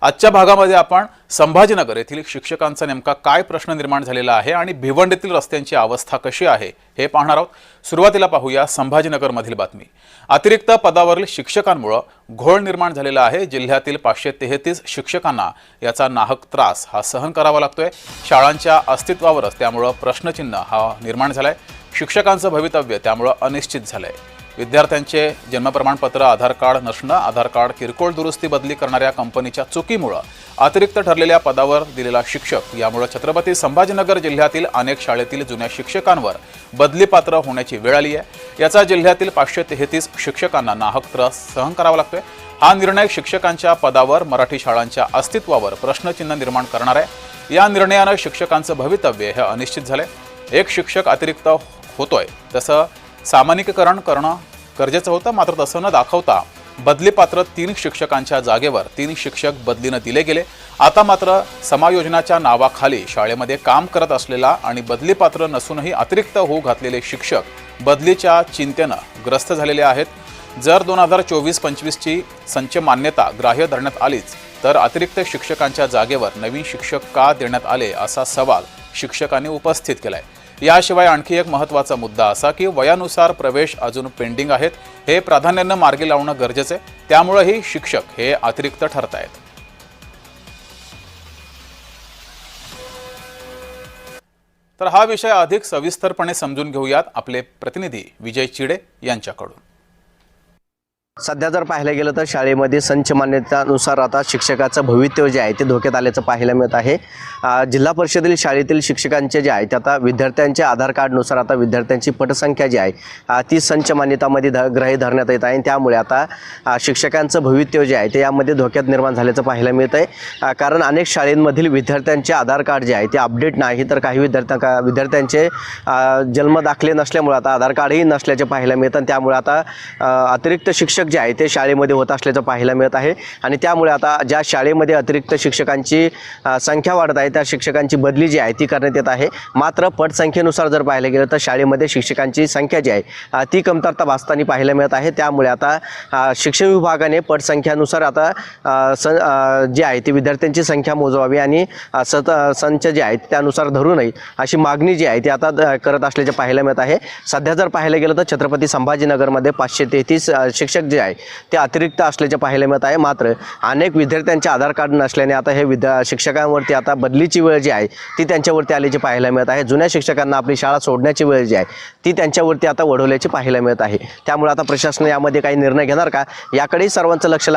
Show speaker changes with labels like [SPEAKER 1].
[SPEAKER 1] आजच्या भागामध्ये आपण संभाजीनगर येथील शिक्षकांचा नेमका काय प्रश्न निर्माण झालेला आहे आणि भिवंडीतील रस्त्यांची अवस्था कशी आहे हे पाहणार आहोत। सुरुवातीला पाहूया संभाजीनगरमधील बातमी। अतिरिक्त पदावरील शिक्षकांमुळे घोळ निर्माण झालेला आहे। जिल्ह्यातील 533 शिक्षकांना याचा नाहक त्रास हा सहन करावा लागतोय। शाळांच्या अस्तित्वावरच त्यामुळे प्रश्नचिन्ह हा निर्माण झालाय। शिक्षकांचं भवितव्य त्यामुळे अनिश्चित झालंय। विद्यार्थ्यांचे जन्म प्रमाणपत्र, आधार कार्ड नसणं, आधार कार्ड किरकोळ दुरुस्ती बदली करणाऱ्या कंपनीच्या चुकीमुळे अतिरिक्त ठरलेल्या पदावर दिलेला शिक्षक यामुळे छत्रपती संभाजीनगर जिल्ह्यातील अनेक शाळेतील जुन्या शिक्षकांवर बदलीपात्र होण्याची वेळ आली आहे। याचा जिल्ह्यातील 533 शिक्षकांना नाहक त्रास सहन करावा लागतोय। हा निर्णय शिक्षकांच्या पदावर, मराठी शाळांच्या अस्तित्वावर प्रश्नचिन्ह निर्माण करणार आहे। या निर्णयाने शिक्षकांचं भवितव्य हे अनिश्चित झाले। एक शिक्षक अतिरिक्त होतोय तसं सामान्यीकरण करणं गरजेचं होतं, मात्र तसं न दाखवता बदलीपात्र 3 शिक्षकांच्या जागेवर 3 शिक्षक बदलीनं दिले गेले। आता मात्र समायोजनाच्या नावाखाली शाळेमध्ये काम करत असलेला आणि बदलीपात्र नसूनही अतिरिक्त होऊ घातलेले शिक्षक बदलीच्या चिंतेनं ग्रस्त झालेले आहेत। जर 2024-25 ची संच मान्यता ग्राह्य धरण्यात आलीच तर अतिरिक्त शिक्षकांच्या जागेवर नवीन शिक्षक का देण्यात आले असा सवाल शिक्षकांनी उपस्थित केलाय। याशिवाय आणखी एक महत्त्वाचा मुद्दा असा की वयानुसार प्रवेश अजून पेंडिंग आहेत, हे प्राधान्याने मार्गी लावणं गरजेचं आहे। त्यामुळेही शिक्षक हे अतिरिक्त ठरतायत। तर हा विषय अधिक सविस्तरपणे समजून घेऊयात आपले प्रतिनिधी विजय चिडे यांच्याकडून।
[SPEAKER 2] सध्या जर पाहायला गेलं तर शाळेमध्ये संच मान्यतेनुसार आता शिक्षकाचं भवितव्य जे आहे ते धोक्यात आल्याचं पाहायला मिळत आहे। जिल्हा परिषदेतील शाळेतील शिक्षकांचे जे आहे ते आता विद्यार्थ्यांच्या आधार कार्डनुसार आता विद्यार्थ्यांची पटसंख्या जी आहे ती संच मान्यतामध्ये ग्राह्य धरण्यात येत आहे। त्यामुळे आता शिक्षकांचं भवितव्य जे आहे ते यामध्ये धोक्यात निर्माण झाल्याचं पाहायला मिळत आहे। कारण अनेक शाळेंमधील विद्यार्थ्यांचे आधार कार्ड जे आहे ते अपडेट नाही, तर काही विद्यार्थ्यांचे जन्म दाखले नसल्यामुळे आता आधार कार्डही नसल्याचे पाहायला मिळतं। त्यामुळे आता अतिरिक्त शिक्षक जे आहे ते शाळेमध्ये होत असल्याचं पाहायला मिळत आहे आणि त्यामुळे आता ज्या शाळेमध्ये अतिरिक्त शिक्षकांची संख्या वाढत आहे त्या शिक्षकांची बदली जी आहे ती करण्यात येत आहे। मात्र पटसंख्येनुसार जर पाहायला गेलं तर शाळेमध्ये शिक्षकांची संख्या जी आहे ती कमतरता भासताना पाहायला मिळत आहे। त्यामुळे आता शिक्षण विभागाने पटसंख्येनुसार आता जे आहे ती विद्यार्थ्यांची संख्या मोजावी आणि संच जे आहेत त्यानुसार धरू नये अशी मागणी जी आहे ती आता करत असल्याचे पाहायला मिळत आहे। सध्या जर पाहायला गेलं तर छत्रपती संभाजीनगरमध्ये 533 शिक्षक जे आहे ते अतिरिक्त असल्याचे पाहायला मिळत आहे। मात्र अनेक विद्यार्थ्यांचे आधार कार्ड नसल्याने आता हे शिक्षकांवरती आता बदलीची वेळ जी आहे ती त्यांच्यावरती आल्याची पाहायला मिळत आहे। जुन्या शिक्षकांना आपली शाळा सोडण्याची वेळ जी आहे ती त्यांच्यावरती आता ओढवल्याची पाहायला मिळत आहे। त्यामुळे आता प्रशासन यामध्ये काही निर्णय घेणार का याकडेही सर्वांचं लक्ष